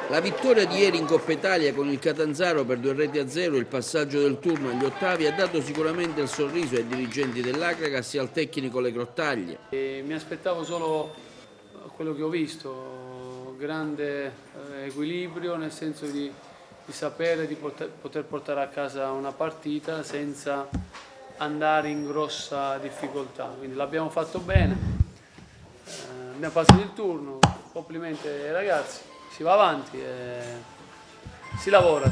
La vittoria di ieri in Coppa Italia con il Catanzaro per 2-0 e il passaggio del turno agli ottavi ha dato sicuramente il sorriso ai dirigenti dell'Agragas e al tecnico Le Grottaglie. Mi aspettavo solo quello che ho visto, grande equilibrio, nel senso di sapere di poter portare a casa una partita senza andare in grossa difficoltà. Quindi l'abbiamo fatto bene, abbiamo passato il turno, complimenti ai ragazzi. Si va avanti e si lavora.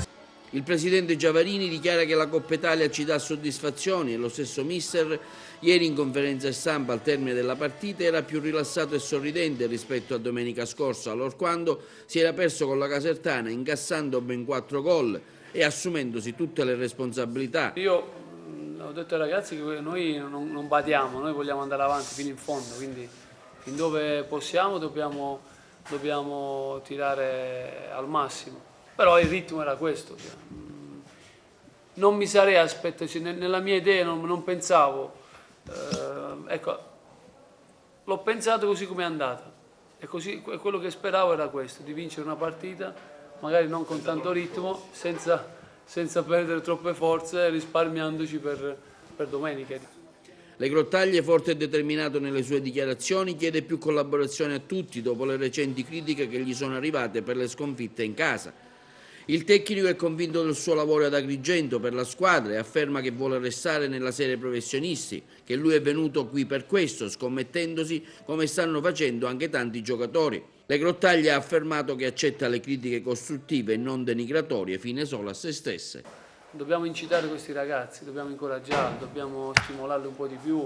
Il presidente Giavarini dichiara che la Coppa Italia ci dà soddisfazioni e lo stesso mister ieri in conferenza stampa al termine della partita era più rilassato e sorridente rispetto a domenica scorsa, allorquando si era perso con la Casertana incassando ben 4 gol e assumendosi tutte le responsabilità. Io ho detto ai ragazzi che noi non badiamo, noi vogliamo andare avanti fino in fondo, quindi fin dove possiamo dobbiamo tirare al massimo, però il ritmo era questo. Non mi sarei aspettato, nella mia idea non pensavo, ecco, l'ho pensato così come è andata e quello che speravo era questo, di vincere una partita, magari non con tanto ritmo, senza perdere troppe forze, risparmiandoci per domenica. Le Grottaglie, forte e determinato nelle sue dichiarazioni, chiede più collaborazione a tutti dopo le recenti critiche che gli sono arrivate per le sconfitte in casa. Il tecnico è convinto del suo lavoro ad Agrigento per la squadra e afferma che vuole restare nella serie professionisti, che lui è venuto qui per questo, scommettendosi come stanno facendo anche tanti giocatori. Le Grottaglie ha affermato che accetta le critiche costruttive e non denigratorie, fine solo a se stesse. Dobbiamo incitare questi ragazzi, dobbiamo incoraggiarli, dobbiamo stimolarli un po' di più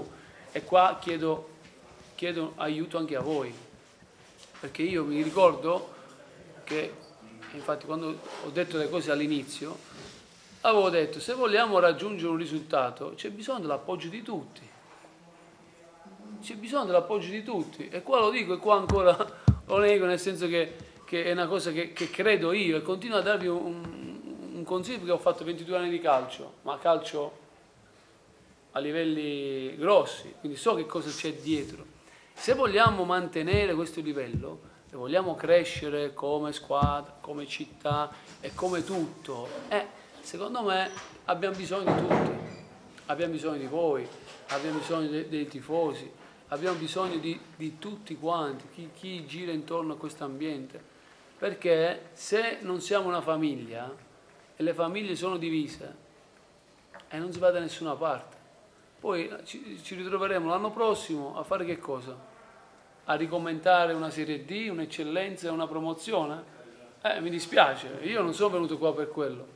e qua chiedo aiuto anche a voi, perché io mi ricordo che, infatti quando ho detto le cose all'inizio, avevo detto se vogliamo raggiungere un risultato c'è bisogno dell'appoggio di tutti, c'è bisogno dell'appoggio di tutti e qua lo dico e qua ancora lo nego, nel senso che è una cosa che credo io e continuo a darvi un consiglio perché ho fatto 22 anni di calcio, ma calcio a livelli grossi, quindi so che cosa c'è dietro. Se vogliamo mantenere questo livello e vogliamo crescere come squadra, come città e come tutto, secondo me abbiamo bisogno di tutti, abbiamo bisogno di voi, abbiamo bisogno dei tifosi, abbiamo bisogno di tutti quanti, chi gira intorno a questo ambiente, perché se non siamo una famiglia e le famiglie sono divise e non si va da nessuna parte, poi ci ritroveremo l'anno prossimo a fare che cosa? A ricommentare una Serie D, un'eccellenza e una promozione? Mi dispiace, io non sono venuto qua per quello,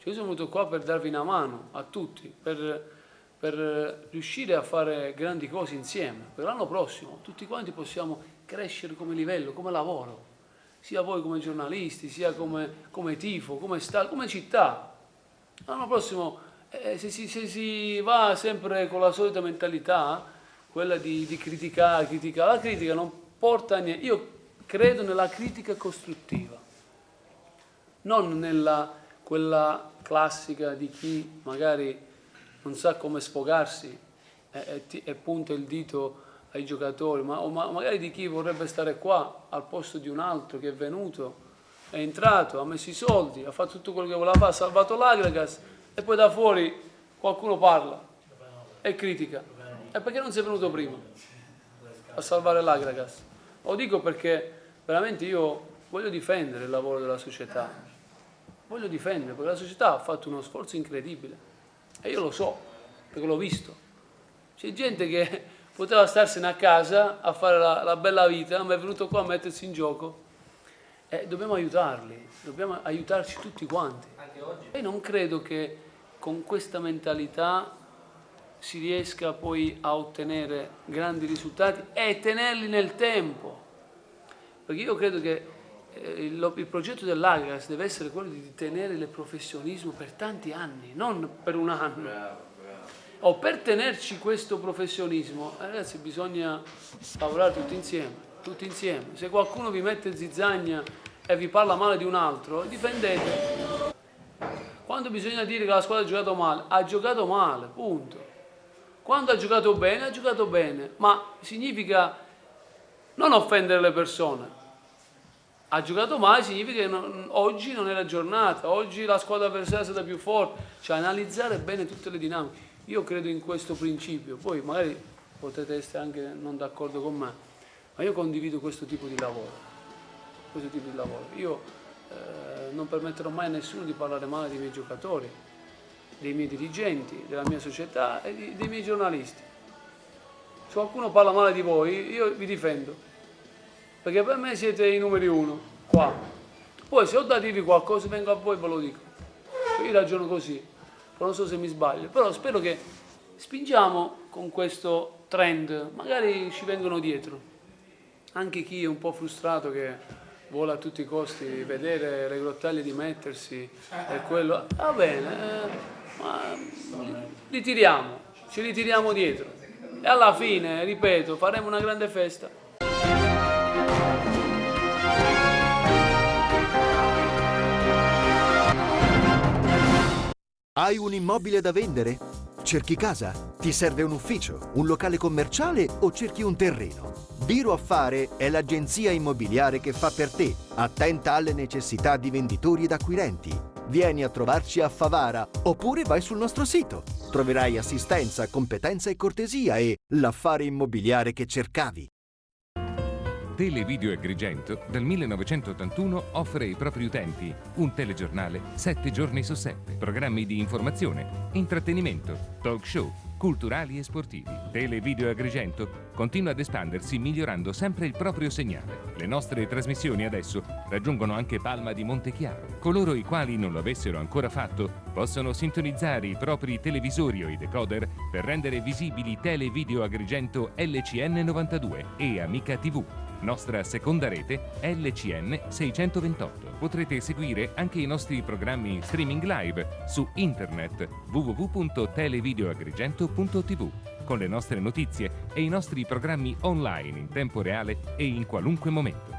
io sono venuto qua per darvi una mano a tutti, per riuscire a fare grandi cose insieme, per l'anno prossimo tutti quanti possiamo crescere come livello, come lavoro, sia voi come giornalisti, sia come tifo, come città. L'anno prossimo, se si va sempre con la solita mentalità, quella di criticare, la critica non porta a niente. Io credo nella critica costruttiva, non nella quella classica di chi magari non sa come sfogarsi e punta il dito ai giocatori, ma magari di chi vorrebbe stare qua al posto di un altro che è venuto, è entrato, ha messo i soldi, ha fatto tutto quello che voleva fare, ha salvato l'Agragas e poi da fuori qualcuno parla e critica. E perché non sei venuto prima a salvare l'Agragas? Lo dico perché veramente io voglio difendere il lavoro della società, voglio difendere perché la società ha fatto uno sforzo incredibile e io lo so perché l'ho visto. C'è gente che poteva starsene a casa a fare la bella vita, ma è venuto qua a mettersi in gioco e dobbiamo aiutarli, dobbiamo aiutarci tutti quanti. E non credo che con questa mentalità si riesca poi a ottenere grandi risultati e tenerli nel tempo, perché io credo che il progetto dell'Agragas deve essere quello di tenere il professionismo per tanti anni, non per un anno. O per tenerci questo professionismo, ragazzi, bisogna lavorare tutti insieme, tutti insieme. Se qualcuno vi mette zizzagna e vi parla male di un altro, difendete. Quando bisogna dire che la squadra ha giocato male, punto. Quando ha giocato bene, ma significa non offendere le persone, ha giocato male significa che oggi non è la giornata, oggi la squadra avversaria è stata più forte, cioè analizzare bene tutte le dinamiche. Io credo in questo principio, poi magari potete essere anche non d'accordo con me, ma io condivido questo tipo di lavoro. Io non permetterò mai a nessuno di parlare male dei miei giocatori, dei miei dirigenti, della mia società e dei miei giornalisti. Se qualcuno parla male di voi, io vi difendo, perché per me siete i numeri uno, qua. Poi se ho da dirvi qualcosa vengo a voi e ve lo dico. Io ragiono così, poi non so se mi sbaglio, però spero che spingiamo con questo trend, magari ci vengono dietro. Anche chi è un po' frustrato che vuole a tutti i costi vedere le Grottaglie dimettersi e quello, va bene, ma ci ritiriamo dietro e alla fine, ripeto, faremo una grande festa. Hai un immobile da vendere? Cerchi casa? Ti serve un ufficio, un locale commerciale o cerchi un terreno? Biro Affare è l'agenzia immobiliare che fa per te, attenta alle necessità di venditori ed acquirenti. Vieni a trovarci a Favara oppure vai sul nostro sito. Troverai assistenza, competenza e cortesia e l'affare immobiliare che cercavi. Televideo Agrigento dal 1981 offre ai propri utenti un telegiornale 7 giorni su 7, programmi di informazione, intrattenimento, talk show, culturali e sportivi. Televideo Agrigento continua ad espandersi migliorando sempre il proprio segnale. Le nostre trasmissioni adesso raggiungono anche Palma di Montechiaro. Coloro i quali non lo avessero ancora fatto possono sintonizzare i propri televisori o i decoder per rendere visibili Televideo Agrigento LCN 92 e Amica TV. Nostra seconda rete LCN 628. Potrete seguire anche i nostri programmi streaming live su internet www.televideoagrigento.tv con le nostre notizie e i nostri programmi online in tempo reale e in qualunque momento.